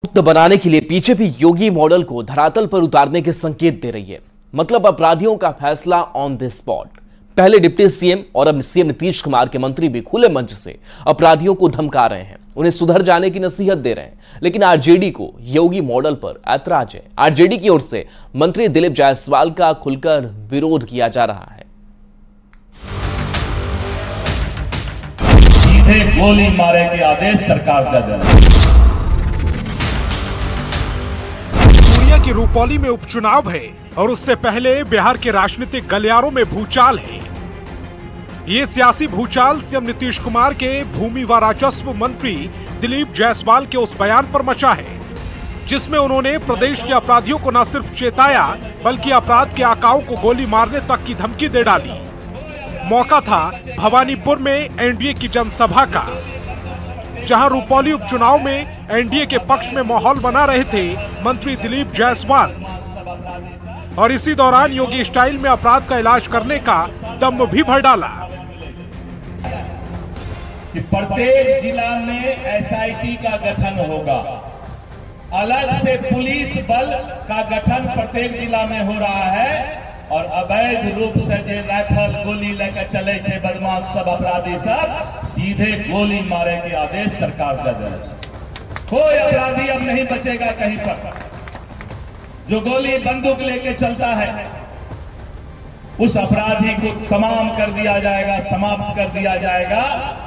मुक्त बनाने के लिए बीजेपी योगी मॉडल को धरातल पर उतारने के संकेत दे रही है। मतलब अपराधियों का फैसला ऑन द स्पॉट। पहले डिप्टी सीएम और अब सीएम नीतीश कुमार के मंत्री भी खुले मंच से अपराधियों को धमका रहे हैं, उन्हें सुधर जाने की नसीहत दे रहे हैं। लेकिन आरजेडी को योगी मॉडल पर ऐतराज है। आरजेडी की ओर से मंत्री दिलीप जायसवाल का खुलकर विरोध किया जा रहा है। सीधे गोली मारे के आदेश सरकार का दे। कि रूपौली में उपचुनाव है और उससे पहले बिहार के राजनीतिक गलियारों में भूचाल है। ये सियासी भूचाल सीएम नीतीश कुमार के भूमि व राजस्व मंत्री दिलीप जायसवाल के उस बयान पर मचा है, जिसमें उन्होंने प्रदेश के अपराधियों को न सिर्फ चेताया बल्कि अपराध के आकाओं को गोली मारने तक की धमकी दे डाली। मौका था भवानीपुर में एनडीए की जनसभा का, जहां रूपौली उपचुनाव में एनडीए के पक्ष में माहौल बना रहे थे मंत्री दिलीप जायसवाल। और इसी दौरान योगी स्टाइल में अपराध का इलाज करने का दम भी भर डाला कि प्रत्येक जिला में एसआईटी का गठन होगा, अलग से पुलिस बल का गठन प्रत्येक जिला में हो रहा है और अवैध रूप से जो राइफल गोली लेकर चले छे बदमाश सब अपराधी सब सीधे गोली मारे के आदेश सरकार का दे। कोई अपराधी अब नहीं बचेगा कहीं पर। जो गोली बंदूक लेके चलता है उस अपराधी को तमाम कर दिया जाएगा, समाप्त कर दिया जाएगा।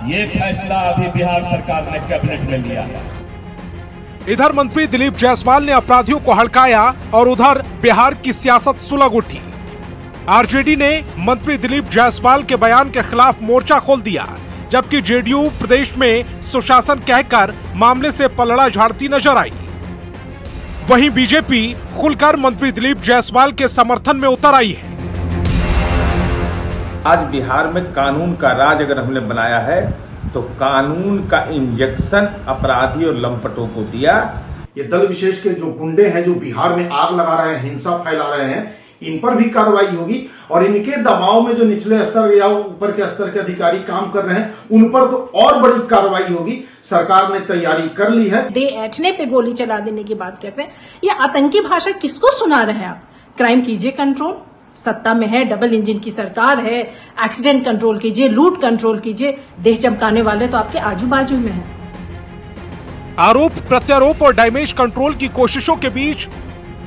ये फैसला अभी बिहार सरकार ने कैबिनेट में लिया है। इधर मंत्री दिलीप जायसवाल ने अपराधियों को हड़काया और उधर बिहार की सियासत सुलग उठी। आरजेडी ने मंत्री दिलीप जायसवाल के बयान के खिलाफ मोर्चा खोल दिया, जबकि जेडीयू प्रदेश में सुशासन कहकर मामले से पलड़ा झाड़ती नजर आई। वहीं बीजेपी खुलकर मंत्री दिलीप जायसवाल के समर्थन में उतर आई है। आज बिहार में कानून का राज अगर हमने बनाया है तो कानून का इंजेक्शन अपराधी और लंपटों को दिया। ये दल विशेष के जो गुंडे हैं, जो बिहार में आग लगा रहे हैं, हिंसा फैला रहे हैं, इन पर भी कार्रवाई होगी और इनके दबाव में जो निचले स्तर या ऊपर के स्तर के अधिकारी काम कर रहे हैं उन पर तो और बड़ी कार्रवाई होगी। सरकार ने तैयारी कर ली है। दे ऐठने पे गोली चला देने की बात कहते हैं। ये आतंकी भाषा किसको सुना रहे हैं आप? क्राइम कीजिए कंट्रोल, सत्ता में है, डबल इंजन की सरकार है, एक्सीडेंट कंट्रोल कीजिए, लूट कंट्रोल कीजिए। देश चमकाने वाले तो आपके आजू बाजू में है। आरोप प्रत्यारोप और डैमेज कंट्रोल की कोशिशों के बीच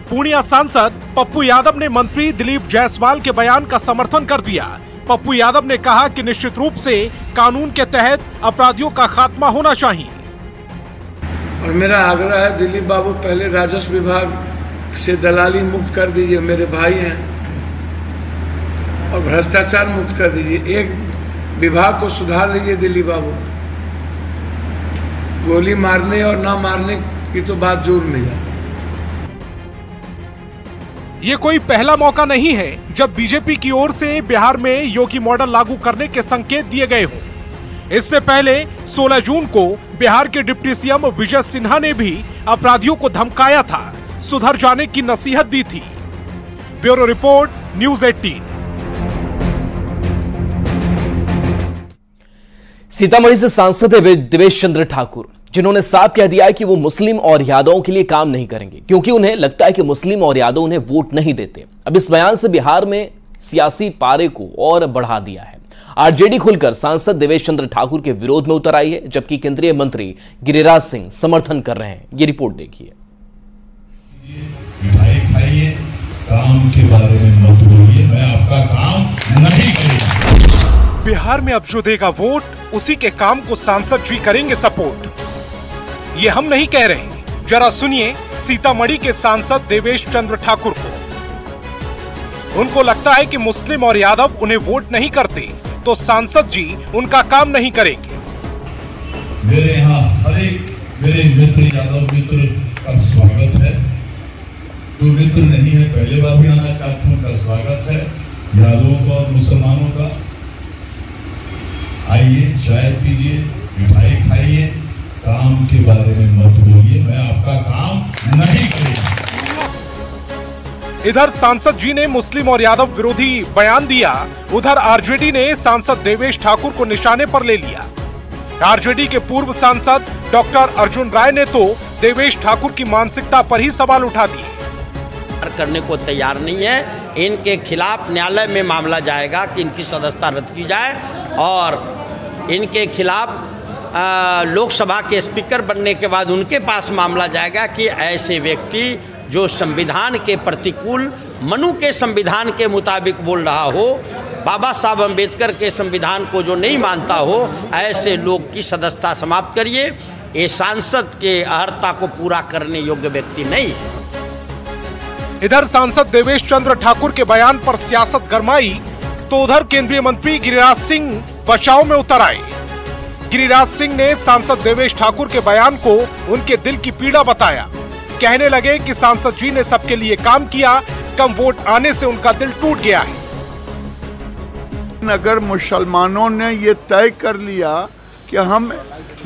पूर्णिया सांसद पप्पू यादव ने मंत्री दिलीप जायसवाल के बयान का समर्थन कर दिया। पप्पू यादव ने कहा कि निश्चित रूप से कानून के तहत अपराधियों का खात्मा होना चाहिए। और मेरा आग्रह है दिलीप बाबू, पहले राजस्व विभाग से दलाली मुक्त कर दीजिए, मेरे भाई हैं, और भ्रष्टाचार मुक्त कर दीजिए। एक विभाग को सुधार लीजिए दिलीप बाबू। गोली मारने और ना मारने की तो बात जोर नहीं है। ये कोई पहला मौका नहीं है जब बीजेपी की ओर से बिहार में योगी मॉडल लागू करने के संकेत दिए गए हों। इससे पहले 16 जून को बिहार के डिप्टी सीएम विजय सिन्हा ने भी अपराधियों को धमकाया था, सुधर जाने की नसीहत दी थी। Bureau report, news 18। सीतामढ़ी से सांसद देवेश चंद्र ठाकुर, जिन्होंने साफ कह दिया है कि वो मुस्लिम और यादवों के लिए काम नहीं करेंगे, क्योंकि उन्हें लगता है कि मुस्लिम और यादव उन्हें वोट नहीं देते। अब इस बयान से बिहार में सियासी पारे को और बढ़ा दिया है। आरजेडी खुलकर सांसद देवेश चंद्र ठाकुर के विरोध में उतर आई है, जबकि केंद्रीय मंत्री गिरिराज सिंह समर्थन कर रहे हैं। ये रिपोर्ट देखिए। मिठाई खाइए, काम के बारे में मत बोलिए, मैं आपका काम नहीं करूंगा। बिहार में अब जो देगा वोट, उसी के काम को सांसद जी करेंगे सपोर्ट। ये हम नहीं कह रहे, जरा सुनिए सीतामढ़ी के सांसद देवेश चंद्र ठाकुर को। उनको लगता है कि मुस्लिम और यादव उन्हें वोट नहीं करते तो सांसद जी उनका काम नहीं करेंगे। मेरे यहाँ हर एक मेरे मित्र यादव मित्र का स्वागत है। जो मित्र नहीं है पहले बार भी आना चाहते हैं, उनका स्वागत है। यादवों का और मुसलमानों का आइए, चाय पीजिए, मिठाई खाइए, काम के बारे में मत बोलिए, मैं आपका काम नहीं करूंगा। इधर सांसद जी ने मुस्लिम और यादव विरोधी बयान दिया, उधर आरजेडी ने सांसद देवेश ठाकुर को निशाने पर ले लिया। आरजेडी के पूर्व सांसद डॉक्टर अर्जुन राय ने तो देवेश ठाकुर की मानसिकता पर ही सवाल उठा दिए। करने को तैयार नहीं है। इनके खिलाफ न्यायालय में मामला जाएगा कि इनकी सदस्यता रद्द की जाए और इनके खिलाफ लोकसभा के स्पीकर बनने के बाद उनके पास मामला जाएगा कि ऐसे व्यक्ति जो संविधान के प्रतिकूल, मनु के संविधान के मुताबिक बोल रहा हो, बाबा साहब अम्बेडकर के संविधान को जो नहीं मानता हो, ऐसे लोग की सदस्यता समाप्त करिए। ये सांसद के अर्हता को पूरा करने योग्य व्यक्ति नहीं है। इधर सांसद देवेश चंद्र ठाकुर के बयान पर सियासत गरमाई तो उधर केंद्रीय मंत्री गिरिराज सिंह बचाव में उतर आए। गिरिराज सिंह ने सांसद देवेश ठाकुर के बयान को उनके दिल की पीड़ा बताया। कहने लगे कि सांसद जी ने सबके लिए काम किया, कम वोट आने से उनका दिल टूट गया है। अगर मुसलमानों ने ये तय कर लिया कि हम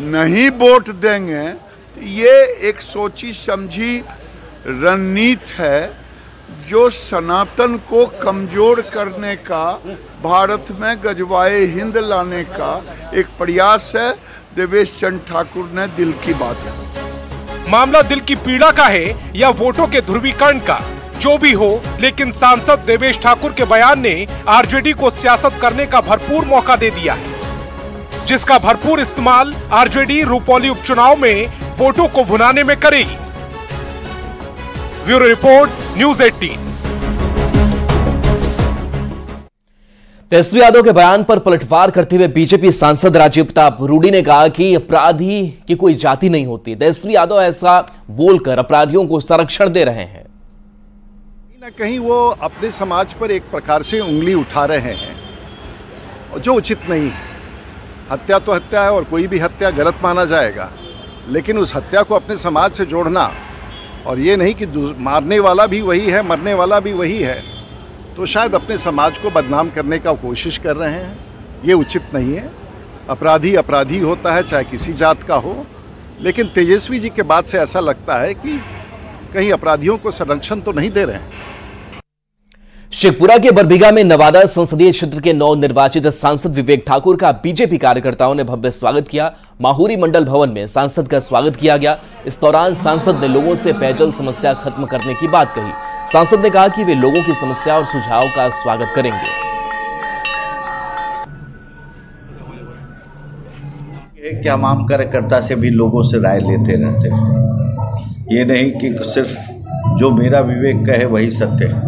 नहीं वोट देंगे, तो ये एक सोची समझी रणनीति है जो सनातन को कमजोर करने का, भारत में गजवाए हिंद लाने का एक प्रयास है। देवेश चंद्र ठाकुर ने दिल की बात है। मामला दिल की पीड़ा का है या वोटों के ध्रुवीकरण का, जो भी हो, लेकिन सांसद देवेश ठाकुर के बयान ने आरजेडी को सियासत करने का भरपूर मौका दे दिया है, जिसका भरपूर इस्तेमाल आरजेडी रुपौली उपचुनाव में वोटों को भुनाने में करेगी। Bureau report, news 18। Tejashwi Yadav के बयान पर पलटवार करते हुए बीजेपी सांसद राजीव प्रताप रूडी ने कहा कि अपराधी की कोई जाति नहीं होती। तेजस्वी यादव ऐसा बोलकर अपराधियों को संरक्षण दे रहे हैं। कहीं ना कहीं वो अपने समाज पर एक प्रकार से उंगली उठा रहे हैं, जो उचित नहीं है। हत्या तो हत्या है और कोई भी हत्या गलत माना जाएगा, लेकिन उस हत्या को अपने समाज से जोड़ना और ये नहीं कि मारने वाला भी वही है, मरने वाला भी वही है, तो शायद अपने समाज को बदनाम करने का कोशिश कर रहे हैं। ये उचित नहीं है। अपराधी अपराधी होता है, चाहे किसी जात का हो, लेकिन तेजस्वी जी के बात से ऐसा लगता है कि कहीं अपराधियों को संरक्षण तो नहीं दे रहे हैं। शेखपुरा के बरबीघा में नवादा संसदीय क्षेत्र के नवनिर्वाचित सांसद विवेक ठाकुर का बीजेपी कार्यकर्ताओं ने भव्य स्वागत किया। माहूरी मंडल भवन में सांसद का स्वागत किया गया। इस दौरान सांसद ने लोगों से पेयजल समस्या खत्म करने की बात कही। सांसद ने कहा कि वे लोगों की समस्या और सुझाव का स्वागत करेंगे। कि हम आम कार्यकर्ता से भी लोगों से राय लेते रहते हैं। ये नहीं कि सिर्फ जो मेरा विवेक कहे वही सत्य है।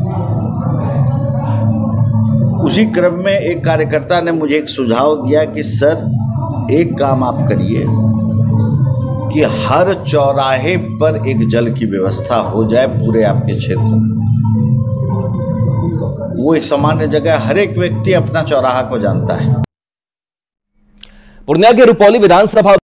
उसी क्रम में एक कार्यकर्ता ने मुझे एक सुझाव दिया कि सर एक काम आप करिए कि हर चौराहे पर एक जल की व्यवस्था हो जाए पूरे आपके क्षेत्र में। वो एक सामान्य जगह, हर एक व्यक्ति अपना चौराहा को जानता है। पूर्णिया के रुपौली विधानसभा